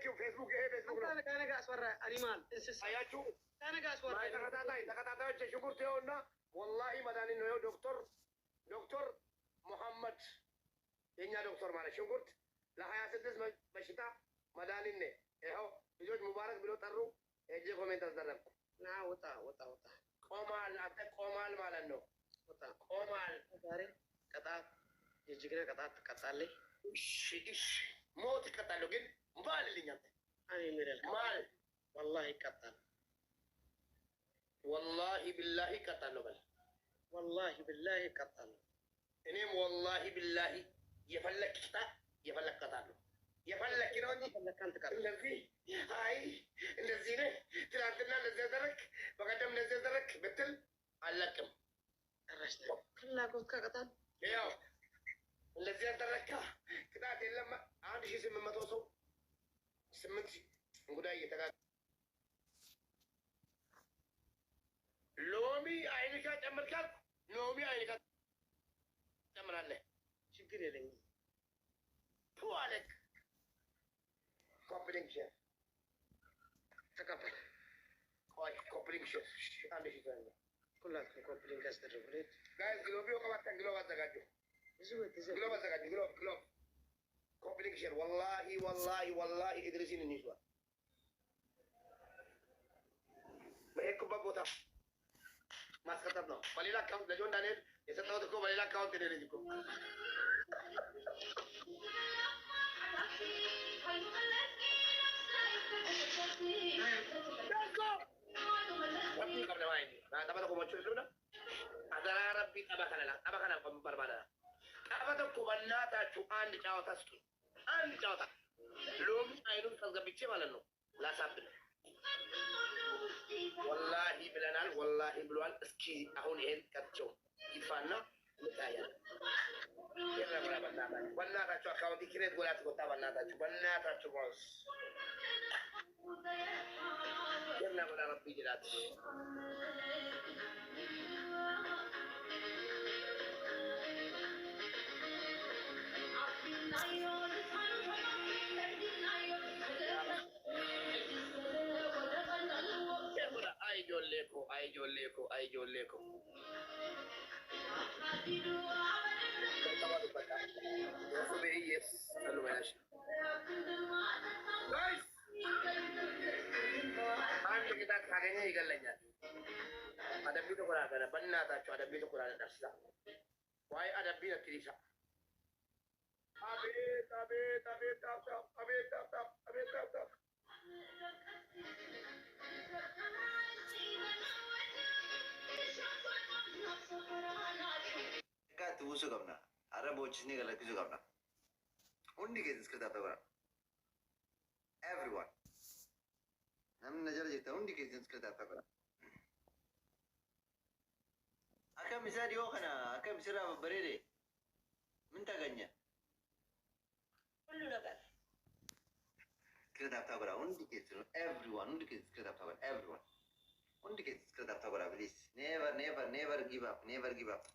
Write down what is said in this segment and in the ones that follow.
you Facebook Facebook أنا قاعد أسورة أنيمال أياتو أنا قاعد أسورة تكتاتاي شكرتي هنا والله مداني نيو دكتور محمد ينيا دكتور ماله شكرت لا هيا سدس بشتا مداني نه إيهو يجوج مبارك بلو ترو يجي كومنت أصدرك نعم وتا قومال أنت قومال مالنو وتا قومال داري كتاب يجيكنا كتاب لي إيش موت كتالو جن مال اللي نيت أنا ميرل مال والله كتاب والله بالله كتالو بل والله بالله كتاب إنهم والله بالله يفلك كتالو يفلك كيروني يفلك أنت كتاب الذي هاي الذين تلاتنا نزدرك بقدم نزدرك بتل علىكم الرشدة كلها قلت كتاب يا الذي أدرك كده لما عندي شيء سمة توصل سمتي نقول أي تكاد لومي عينك أمريكا لومي عينك أمريكا شكرا لك هو عليك كوبلينج شير تكبر هاي كوبلينج شير عندي شيء ثاني كلها كوبلينج كاستر ريبريت guys جلوبي وكمان تجلوب زجاجو جلوب زجاجو جلوب كوبلينج شير والله إدريسين النسوة ما هيك بابوتا ما سكتنا فليلا كاونت لجون دانيل يسمعوا تكو فليلا كاونت تنيجيكو ربي قبل ما يجي لا تبغى تكون مشهور لنا هذا ربي أبغى كم بربادا أبغى تكون بناتا شو أني جاوتا سكين أني جاوتا لوم أينو كذا بيتشي مالنو لا سابن والله بلانال والله بلوال اسكي أهون هن كتشو يفانا متايا يلا بنا بناتا شو أكاونتي كريت ولا تقول بناتا شو بس يلا بنا ربي جلات ay jolleko sobe yes allumayashi guys ande kita kagenya igallanya adabbi to kora kana banna ta cho adabbi to kora da sa why adabbi na kirisa abe Tubusu qabna ara boochisni galakkisu qabna hundi keessas kitaaba bara everyone namni najala jirta hundi keessas kitaaba bara akkam isaa dhiyoo kana akkam isirraa babbareede min taganya كل نقل kitaaba bara hundi keessas everyone hundi keessas kitaaba bara everyone hundi keessas kitaaba bara please never give up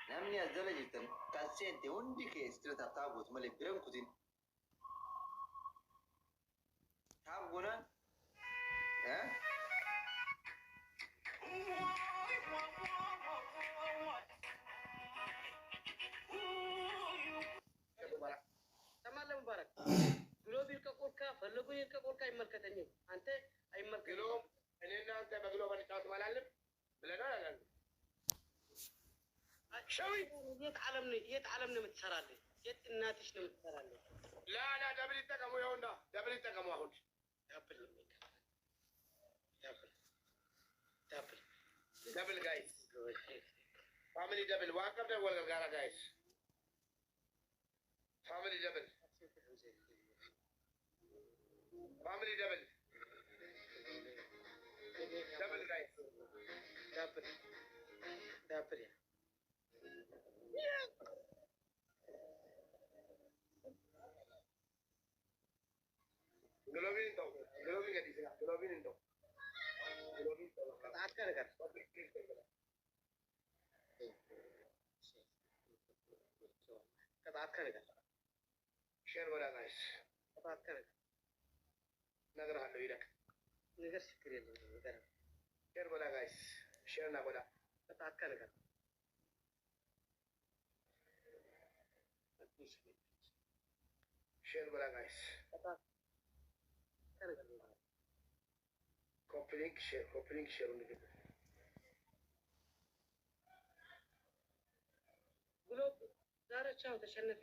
namni azala jirtan kan seente hundi keessatti taabut malee biran kutin taabuna تمام مبارك جلوب يركبولكا فلقوا يركبولكا يملكتني أنت أي ملك جلوب إننا أنت بجلوب أنا تعرف مالعلم بلنا شوي يتعلمني متسرالي يت الناتش متسرالي لا دبل تكمو يوندا دبل تكمو أهون دبل guys family double welcome to World Gara guys family double guys double Globin itu. Kata askar kan? Kata ነገር ሼር ጎዳ ጋይስ ቅጣት ከነገር እነግርሃለሁ ይለቅ ነገር ችግር የለም ነገር ሼር ጎዳ ጋይስ ሼር እና ጎዳ ቅጣት ከነገር ሼር ጎዳ ጋይስ ቅጣት ከነገር ኮፕሊንግ ሼር እንግዲህ ግሎብ ዛሬቻው ተሸነፈ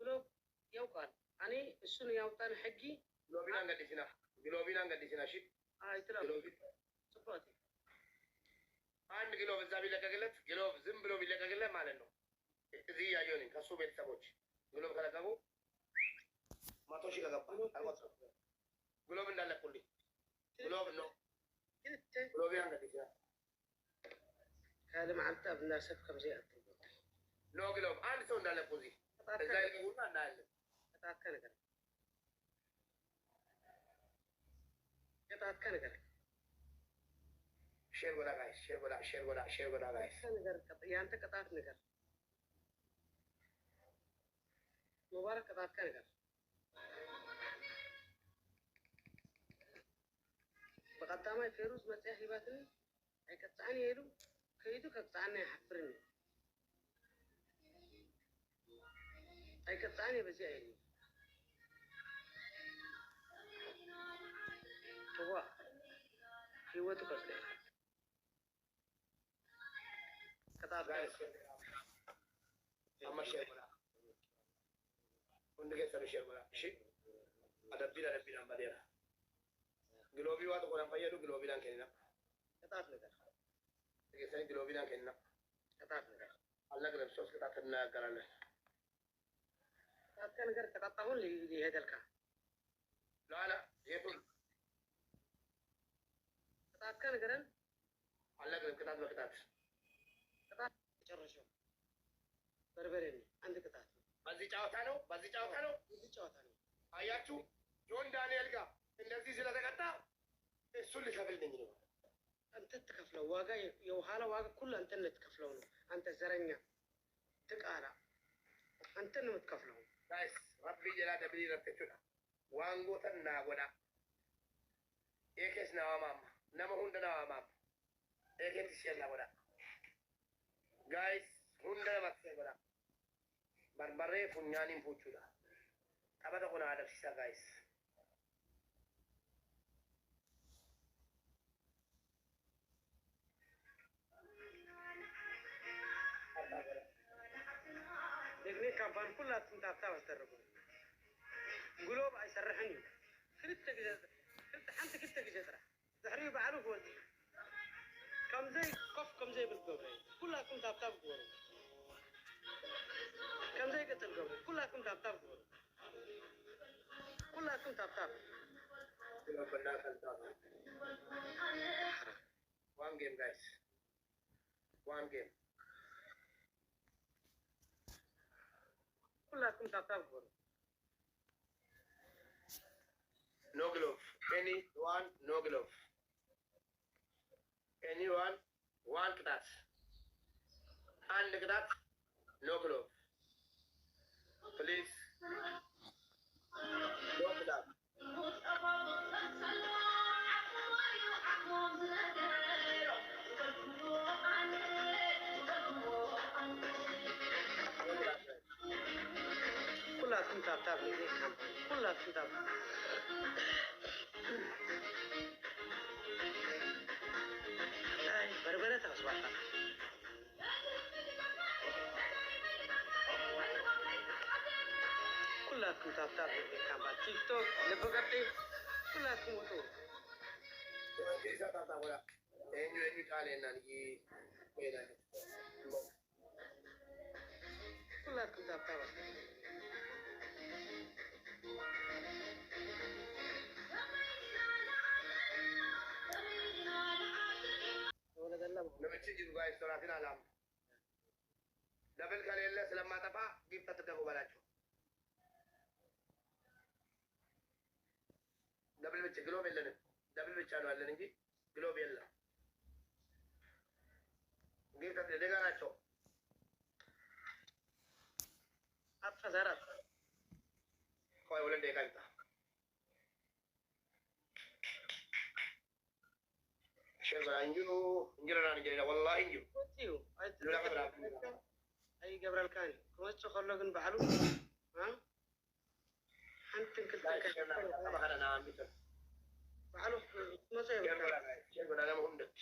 ግሎብ ያውቃል እኔ እሱን ያውጣን ሕጊ ግሎቢና እንገዲስና እሺ አይትላም ጽፋት አንድ ግሎብ እዛ ቢለቀቅለት ግሎብ ዝም ብሎ ቢለቀቅለት ማለት ነው እዚህ ያየው ነኝ ከሱ ቤተሰቦች ግሎብ ከለቀቁ 100,000 ከገባ አልቆጥረም ግሎብ እንዳለቁልኝ ግሎብ ነው ግሎብ እንገዲስና ካለማዓልታ ብናሰብ ከምዘይ ኖ ግሎብ አንድ ሰው እንዳለቁ እዚህ እዛ ይለቁና እናያለን ቅጣት ከነገር ቅጣት ከነገር ሼር ጎዳ ጋይስ ሼር ጎዳ ጋይስ ነገር ያንተ ቅጣት ነገር ሙባረክ ቅጣት ከነገር በቀጣማይ ፌሩዝ መጽያ ሂባትን አይቀጣን ይሄዱ ከይዱ ከቅጣና ያሐፍርኒ አይቀጣን በዚህ አይሄዱ هو ህይወቱ ከስለ ቅጣት ጋይስ አማ ሼር ጎዳ ወንድገ ሼር ጎዳ እሺ አደቢና ማዲያ ግሎቢ ዋት ቆራን ፈየዱ ግሎቢላን ከኒና ቅጣት ነገር ተገሰኝ ግሎቢላን ከኒና ቅጣት ነገር አልነግረም ሶስት ቅጣት እናገራለን ቅጣት ነገር ተቀጣሁን ይሄደልካ ላላ የቱን ቅጣት ነገርን አልነግረም ቅጣት በቅጣት ቅጣት ጨረሰው በርበሬ አንድ ቅጣት በዚህ ጨዋታ ነው እዚህ ጨዋታ ነው አያችሁ ጆን ዳንኤል ጋር እንደዚህ ስለተቀጣ እሱን ሊከፍልኝ ነው አንተ ተከፍለው ዋጋ የውሃላ ዋጋ ሁሉ አንተ ልትከፍለው ነው አንተ ዘረኛ ትቃላ አንተ ነው የምትከፍለው ጋይስ ረቢ ጀላ ደብሊ ረተቹና ዋንጎተና ጎዳ ኤኬስ ናዋማማ ነመ ሁንደና ዋማማ ኤኬስ ሲያላ ጎዳ ጋይስ ሁንደና ማክሰ ጎዳ በርበሬ ፉኛኒን ፉቹዳ ቀበተ ኮና አደርሲሳ ጋይስ ደግሜ ካምፓን ሁላችሁም ታብታብ አስደረጉ ግሎብ አይሰርሕን ክልተ ግዜ ሓንቲ ክልተ ግዜ ጥራሕ ድሕሪ በዓሉ ክወፅ ከምዘይ ኮፍ ከምዘይ ብል ገብረ ኩላኩም ታብታብ ግበሩ ከምዘይ ቅፅል ገብረ ኩላኩም ታብታብ ግበሩ ኩላኩም ታብታብ ዋን ጌም ጋይስ ዋን ጌም ኩላኩም ታብታብ ግበሩ no glove anyone no glove anyone one ቅጣት አንድ ቅጣት no glove please no ቅጣት ኩላኩም ታብታብ ኩላኩም ታብታብ በርበሬ ታስባታ ኩላኩም ታብታብ ካምባ ቲክቶክ ለበቀጤ ኩላኩም ወጡ ታታ ወላ ኤኒ ቃሌና ኩላኩም ታብታብ ነብቺ ጅሩ ጋይስ ሶራቲን አላም ደብል ከሌለ ስለማጠፋ ጊፍት አትደጉ በላቸው ደብል ብቻ ግሎብ የለንም ደብል ብቻ ነው ያለን እንጂ ግሎብ የለም ጊፍት አትደጋናቸው خسارات خوي ولا ديك انت شيخ انجو انا جاي والله انجو تيو لولا قبل اي قبل الكاني كما تخلقن بعلو ها حنتن كنت لا شيخ انا ما انا عم بيتر بعلو ما سيب شيخ انا ما عندك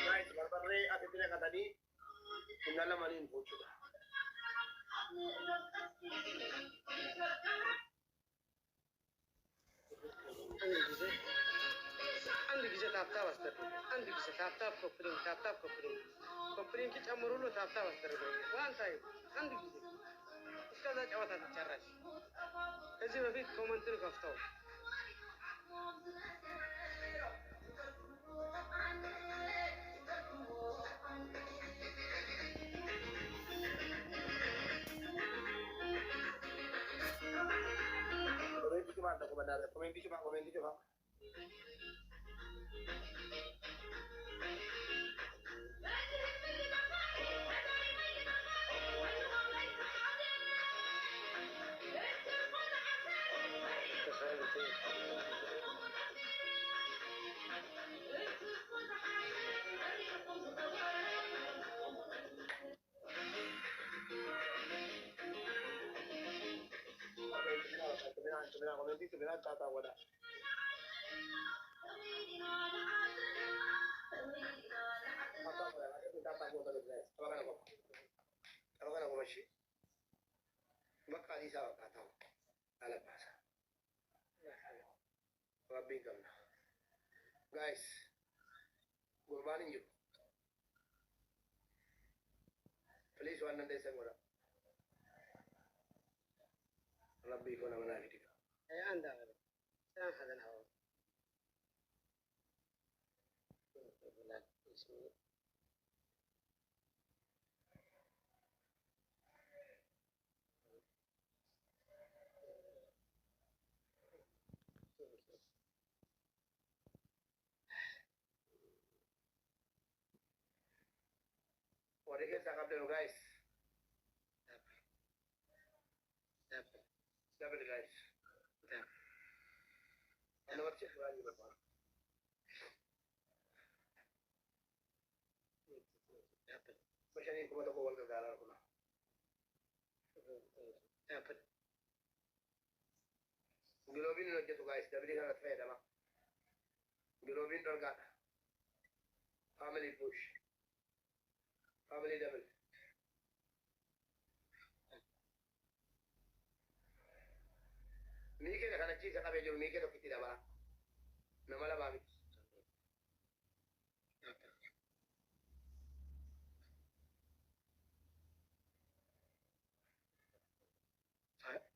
guys barbarre atitile katani kunala manin bochuda عندك جزء تابتاب استر عندك جزء تابتاب كوبرين كي تعمروا له تابتاب استر وان طيب عندك جزء كذا جوات تتشرج كذي ما في كومنت نكفتو komenti coba komenti tata wada apa kana masih bakka di sa kata ala basa rabbi gamna guys gurbani ju please one day sangora rabbi ko na mana fitika اي عندها سلام هذا الهواء what is it guys double guys أنا ما أعرف ولا أجيب البار. بس أنا كم تقول لك على كنا. Globin nggak jatuh guys, tapi dia nggak fair dah. Globin tergak. Family push. Family double. Mike dah kan ciri cakap bejul Mike tu kita dah bala. Nama lah bami.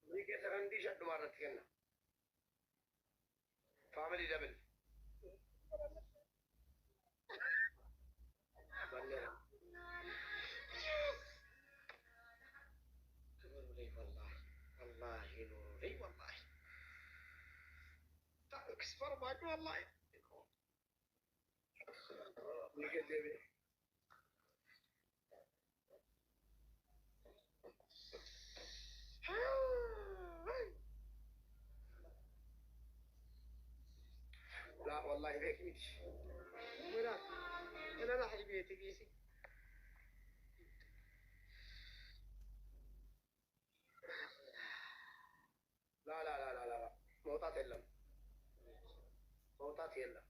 Mike sekarang di shot dua ratus kan. Family double. Bandera. والله نوري والله اكسبر معك والله Mike David. لا والله هيك مش. ولا انا راح بيتي بيسي لا موتات يلا موتات يلا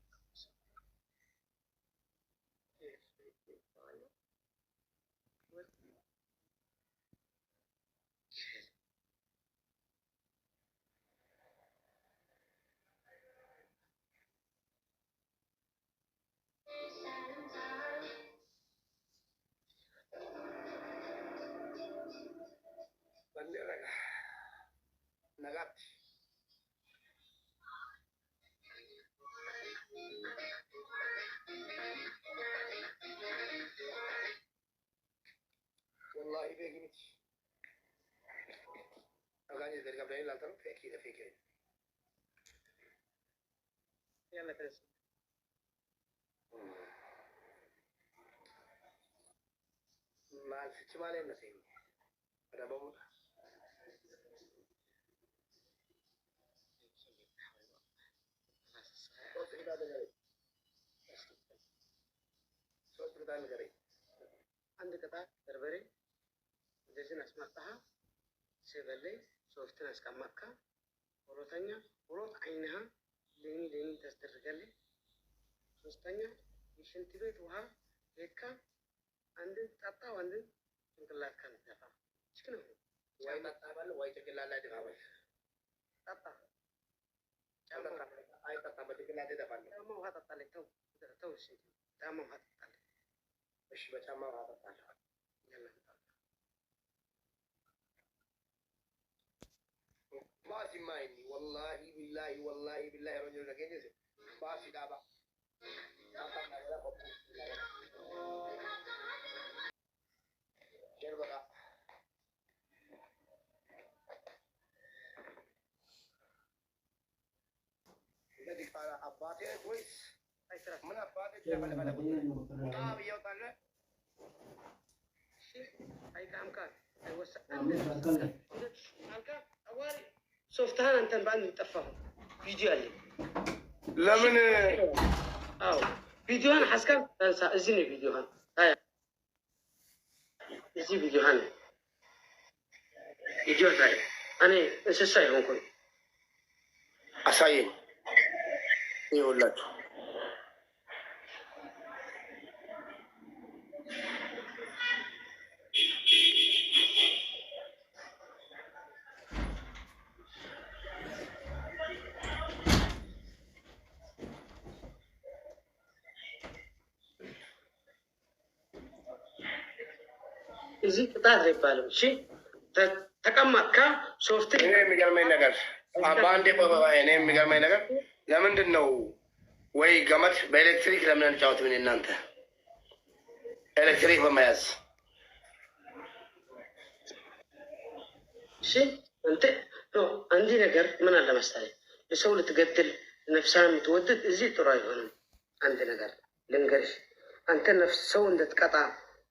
bandera nagat لا ترى فيك يلا تنسى ما الفتش ما لين نسيم أنا بقول صوت كده نقري عندك قطع بربري እንደዚህ አስመጣህ ሲበለይ ሶፍትን አስቀመጥካ ሁለተኛ ሁለት አይንሃ ሌኒ ታስደርጋለህ ሶስተኛ የሽንት ቤት ውሃ ሄድካ አንድን ጠጣው አንድን ጭንቅላት ካን ደፋ ችግር ነው ወይ ጠጣባለ ወይ ጭንቅላት ላይ ደፋባለ ጠጣ አይ ጠጣ በጭንቅላት ደፋለ ጫማ ውሃ ጠጣለህ ተው እሺ ጫማ ውሃ ጠጣለህ እሺ በጫማ ውሃ ጠጣለህ باسي مايني والله بالله رجل لكن باسي دابا شنو بقى الذي قال أباتي كويس من أباتي كيف أنا بقول يوطن شيء أي كام كان أي وسع أواري ሶፍትህን አንተን በአንድ ጠፋሁ ቪዲዮ አለ ለምን አዎ ቪዲዮህን ሐስከም ታንሳ እዚህ ነው ቪዲዮህን አያ እዚህ ቪዲዮህን ቪዲዮ ታይ እኔ እንስሳ ይሆንኩኝ አሳየኝ ይኸውላችሁ እዚህ ቅጣት አይባልም እሺ ተቀማጥካ ሶፍት እኔ የሚገርመኝ ነገር በአንዴ እኔ የሚገርመኝ ነገር ለምንድን ነው ወይ ገመድ በኤሌክትሪክ ለምን አንጫወት ምን እናንተ ኤሌክትሪክ በመያዝ እሺ አንተ አንዲ ነገር ምን አለ መሰለኝ የሰው ልትገድል ነፍሳን የምትወድድ እዚህ ጥሩ አይሆንም አንድ ነገር ልንገርሽ አንተ ነፍስ ሰው እንድትቀጣ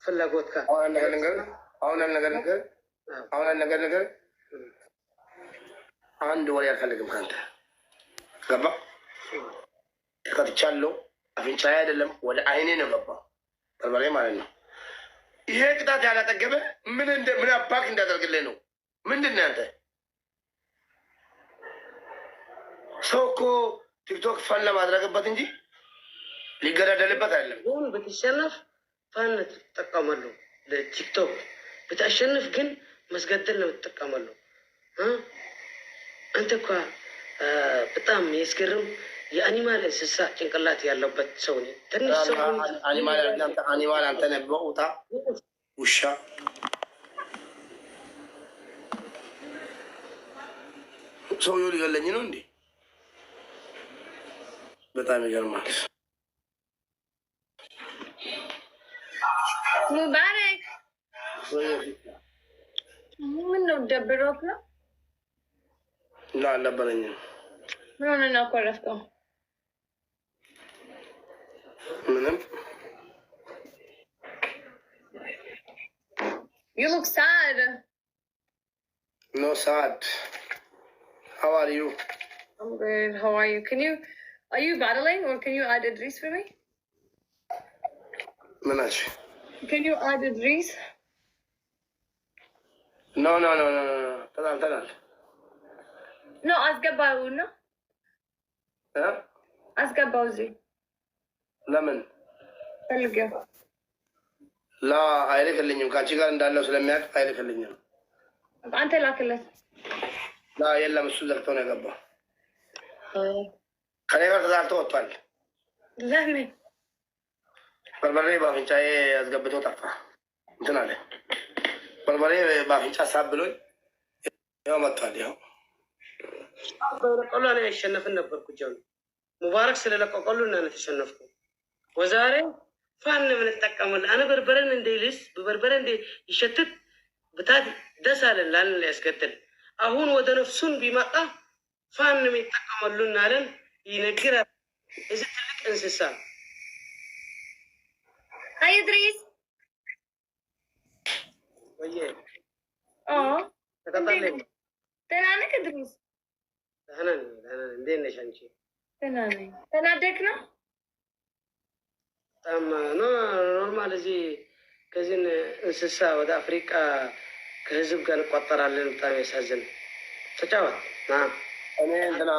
ፍላጎት ካ አሁን ነገር አንድ ወሬ አልፈልግም ካንተ ገባ ተከትቻለሁ አፍንጫዬ አይደለም ወደ አይኔ ነው ገባ በርበሬ ማለት ነው ይሄ ቅጣት ያላጠገበ ምን አባክ እንዳደርግልህ ነው ምንድን ነው አንተ ሰው እኮ ቲክቶክ ፈን ለማድረግበት እንጂ ሊገዳደልበት አይደለም ብትሸነፍ ፋን ትጠቀማለሁ ለቲክቶክ ብታሸንፍ ግን መስገደል ነው ትጠቀማለሁ አንተ እኮ በጣም የሚያስገርም የአኒማል እንስሳ ጭንቅላት ያለበት ሰው ነህ ትንሽ ሰው አኒማል አንተ ነህ በውጣ ውሻ ሰውዬው ሊገለኝ ነው እንዴ በጣም ይገርማል ሙባረክ ምን ነው ደብሮክ ነው? እና አልነበረኝም። ምን ሆነ ነው ኮረፍከው? ምንም You look sad. No sad. How are you? I'm good. How are you? Are you battling or can you add Idris for me? Manaj. Can you add Idris? No. Tadal. No, asgabaw no? Huh? Asgabaw zi. Lemon. Talga. لا አይልክልኝም ካንቺ ጋር እንዳለው ስለሚያውቅ አይልክልኝም አንተ ላክለት ላ የለም እሱ ዘግቶ ነው የገባው ከኔ ጋር ተጣልቶ ወጥቷል ለምን በርበሬ በአፍንጫዬ አስገብቶ ጠፋ እንትን አለ በርበሬ በአፍንጫ ሳብ ብሎኝ ያው መጥቷል ያው በቆሎ ላይ ያሸነፍን ነበርኩ ጀው ሙባረክ ስለለቆቆሉ እና ተሸነፍኩ ወዛሬ ፋን ምን ተጠቀመለ አነ በርበረን እንደይልስ በበርበረ እንደ ይሸትት ብታት ደስ አለን ላልን ያስከተል አሁን ወደ ነፍሱን ቢመጣ ፋንም ይጠቀመሉናለን ይነግራል። እዚህ ትልቅ እንስሳ Hi Idris. ወየ ተቀጣለ ተናነክ Idris ደህና እንዴት ነሽ አንቺ? ደህና ነኝ። ተናደክ ነው? በጣም ኖርማል። እዚህ ከዚህ እንስሳ ወደ አፍሪካ ከህዝብ ጋር እንቆጠራለን። በጣም ያሳዝን። ተጫወት ና እኔ እንትና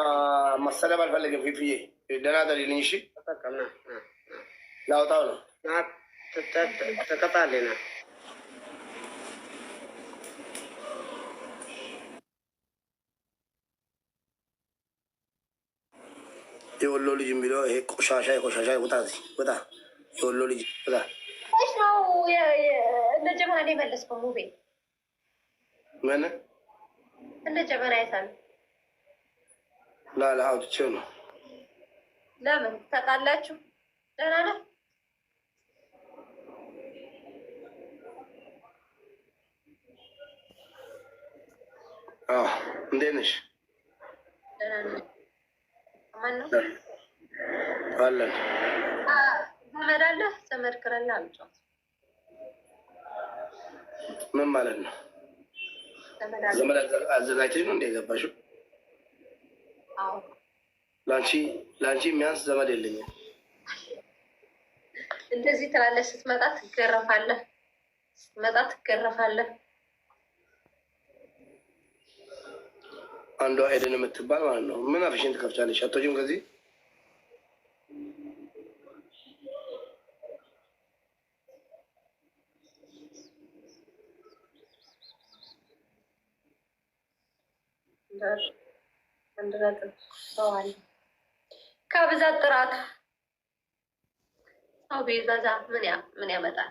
መሰለብ አልፈልግም። ፊፍዬ ደህና ደሪልኝ። እሺ ተጠቀምና ላውጣው ነው ና ተቀጣለና የወሎ ልጅ የሚለው ይሄ ቆሻሻ ውጣ ውጣ። የወሎ ልጅ ውጣ። እሺ ነው እንደ ጀበና ላይ መለስከው ሙቤ ምን እንደ ጀበና አይሳል ላላ አውጥቼው ነው። ለምን ታውቃላችሁ? ደህና ነህ? እንዴት ነሽ? ደህና ነኝ። ማን ነው? አለን ዘመድ አለ? ዘመድ ከሌለ አልጫው። ምን ማለት ነው? ዘመድ አዘጋጅተሽ ነው እንደ የገባሽው? አዎ። ለአንቺ የሚያንስ ዘመድ የለኝም። እንደዚህ ትላለች። ስትመጣ ትገረፋለህ። አንዷ ኤደን የምትባል ማለት ነው። ምን አፍሽን ትከፍቻለሽ? አትወጪም ከዚህ ከብዛት ጥራት ሰው ቢበዛ ምን ያመጣል?